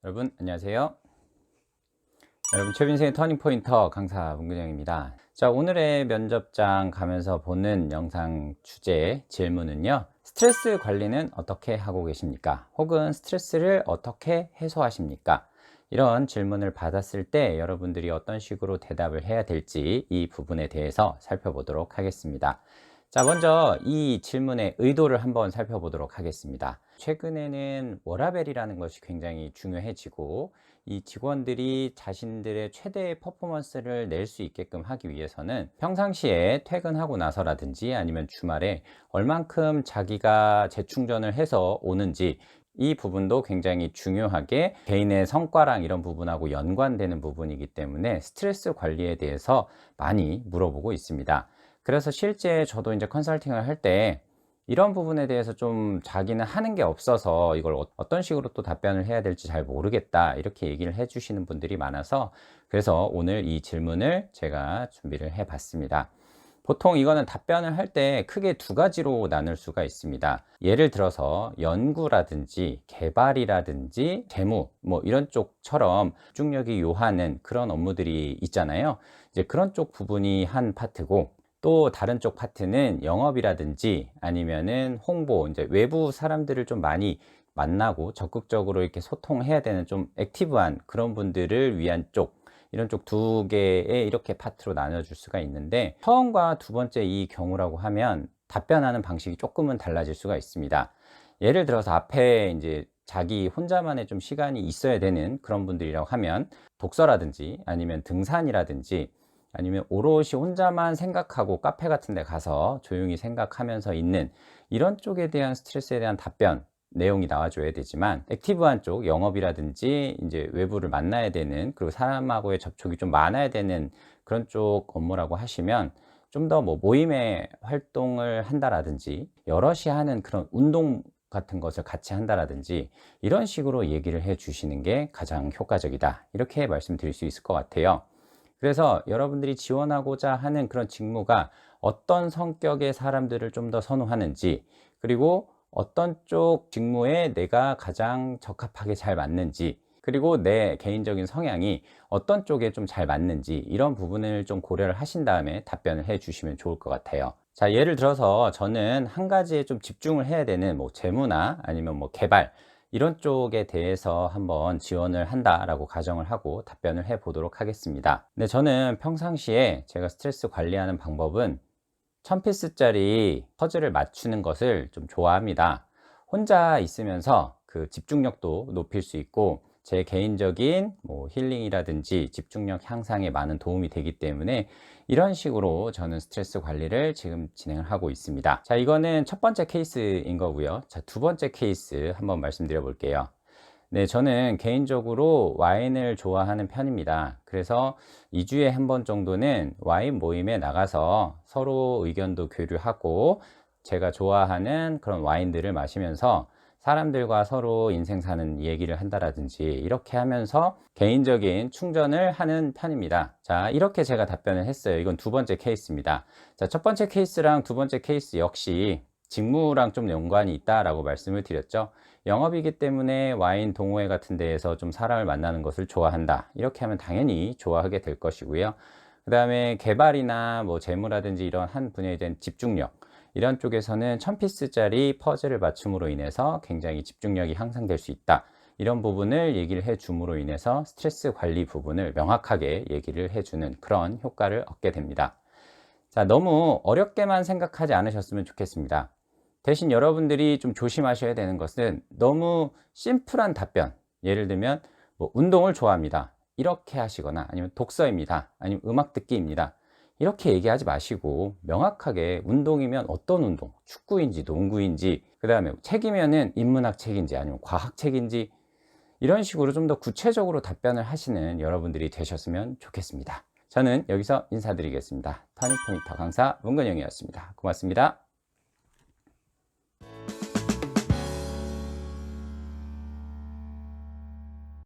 여러분 안녕하세요. 여러분 최빈생의 터닝포인터 강사 문근영입니다. 자, 오늘의 면접장 가면서 보는 영상 주제 질문은요, 스트레스 관리는 어떻게 하고 계십니까? 혹은 스트레스를 어떻게 해소하십니까? 이런 질문을 받았을 때 여러분들이 어떤 식으로 대답을 해야 될지 이 부분에 대해서 살펴보도록 하겠습니다. 자, 먼저 이 질문의 의도를 한번 살펴보도록 하겠습니다. 최근에는 워라밸이라는 것이 굉장히 중요해지고, 이 직원들이 자신들의 최대의 퍼포먼스를 낼 수 있게끔 하기 위해서는 평상시에 퇴근하고 나서라든지 아니면 주말에 얼만큼 자기가 재충전을 해서 오는지, 이 부분도 굉장히 중요하게 개인의 성과랑 이런 부분하고 연관되는 부분이기 때문에 스트레스 관리에 대해서 많이 물어보고 있습니다. 그래서 실제 저도 이제 컨설팅을 할 때 이런 부분에 대해서 좀 자기는 하는 게 없어서 이걸 어떤 식으로 또 답변을 해야 될지 잘 모르겠다, 이렇게 얘기를 해 주시는 분들이 많아서, 그래서 오늘 이 질문을 제가 준비를 해 봤습니다. 보통 이거는 답변을 할 때 크게 두 가지로 나눌 수가 있습니다. 예를 들어서 연구라든지 개발이라든지 재무 뭐 이런 쪽처럼 집중력이 요하는 그런 업무들이 있잖아요. 이제 그런 쪽 부분이 한 파트고, 또 다른 쪽 파트는 영업이라든지 아니면은 홍보, 이제 외부 사람들을 좀 많이 만나고 적극적으로 이렇게 소통해야 되는 좀 액티브한 그런 분들을 위한 쪽, 이런 쪽 두 개의 이렇게 파트로 나눠줄 수가 있는데, 처음과 두 번째 이 경우라고 하면 답변하는 방식이 조금은 달라질 수가 있습니다. 예를 들어서 앞에 이제 자기 혼자만의 좀 시간이 있어야 되는 그런 분들이라고 하면 독서라든지 아니면 등산이라든지 아니면 오롯이 혼자만 생각하고 카페 같은 데 가서 조용히 생각하면서 있는 이런 쪽에 대한 스트레스에 대한 답변 내용이 나와줘야 되지만, 액티브한 쪽 영업이라든지 이제 외부를 만나야 되는, 그리고 사람하고의 접촉이 좀 많아야 되는 그런 쪽 업무라고 하시면 좀 더 뭐 모임의 활동을 한다라든지 여럿이 하는 그런 운동 같은 것을 같이 한다라든지 이런 식으로 얘기를 해 주시는 게 가장 효과적이다, 이렇게 말씀드릴 수 있을 것 같아요. 그래서 여러분들이 지원하고자 하는 그런 직무가 어떤 성격의 사람들을 좀 더 선호하는지, 그리고 어떤 쪽 직무에 내가 가장 적합하게 잘 맞는지, 그리고 내 개인적인 성향이 어떤 쪽에 좀 잘 맞는지, 이런 부분을 좀 고려를 하신 다음에 답변을 해 주시면 좋을 것 같아요. 자, 예를 들어서 저는 한 가지에 좀 집중을 해야 되는 뭐 재무나 아니면 뭐 개발 이런 쪽에 대해서 한번 지원을 한다라고 가정을 하고 답변을 해 보도록 하겠습니다. 근데 저는 평상시에 제가 스트레스 관리하는 방법은 1000피스짜리 퍼즐을 맞추는 것을 좀 좋아합니다. 혼자 있으면서 그 집중력도 높일 수 있고, 제 개인적인 뭐 힐링이라든지 집중력 향상에 많은 도움이 되기 때문에 이런 식으로 저는 스트레스 관리를 지금 진행을 하고 있습니다. 자, 이거는 첫 번째 케이스인 거고요. 자, 두 번째 케이스 한번 말씀드려 볼게요. 네, 저는 개인적으로 와인을 좋아하는 편입니다. 그래서 2주에 한 번 정도는 와인 모임에 나가서 서로 의견도 교류하고 제가 좋아하는 그런 와인들을 마시면서 사람들과 서로 인생 사는 얘기를 한다라든지 이렇게 하면서 개인적인 충전을 하는 편입니다. 자, 이렇게 제가 답변을 했어요. 이건 두 번째 케이스입니다. 자, 첫 번째 케이스랑 두 번째 케이스 역시 직무랑 좀 연관이 있다라고 말씀을 드렸죠. 영업이기 때문에 와인 동호회 같은 데에서 좀 사람을 만나는 것을 좋아한다, 이렇게 하면 당연히 좋아하게 될 것이고요. 그 다음에 개발이나 뭐 재무라든지 이런 한 분야에 대한 집중력, 이런 쪽에서는 1000피스짜리 퍼즐을 맞춤으로 인해서 굉장히 집중력이 향상될 수 있다, 이런 부분을 얘기를 해 줌으로 인해서 스트레스 관리 부분을 명확하게 얘기를 해주는 그런 효과를 얻게 됩니다. 자, 너무 어렵게만 생각하지 않으셨으면 좋겠습니다. 대신 여러분들이 좀 조심하셔야 되는 것은 너무 심플한 답변, 예를 들면 뭐 운동을 좋아합니다, 이렇게 하시거나 아니면 독서입니다, 아니면 음악 듣기입니다, 이렇게 얘기하지 마시고 명확하게 운동이면 어떤 운동, 축구인지 농구인지, 그 다음에 책이면은 인문학 책인지 아니면 과학 책인지, 이런 식으로 좀 더 구체적으로 답변을 하시는 여러분들이 되셨으면 좋겠습니다. 저는 여기서 인사드리겠습니다. 터닝포인터 강사 문근영이었습니다. 고맙습니다.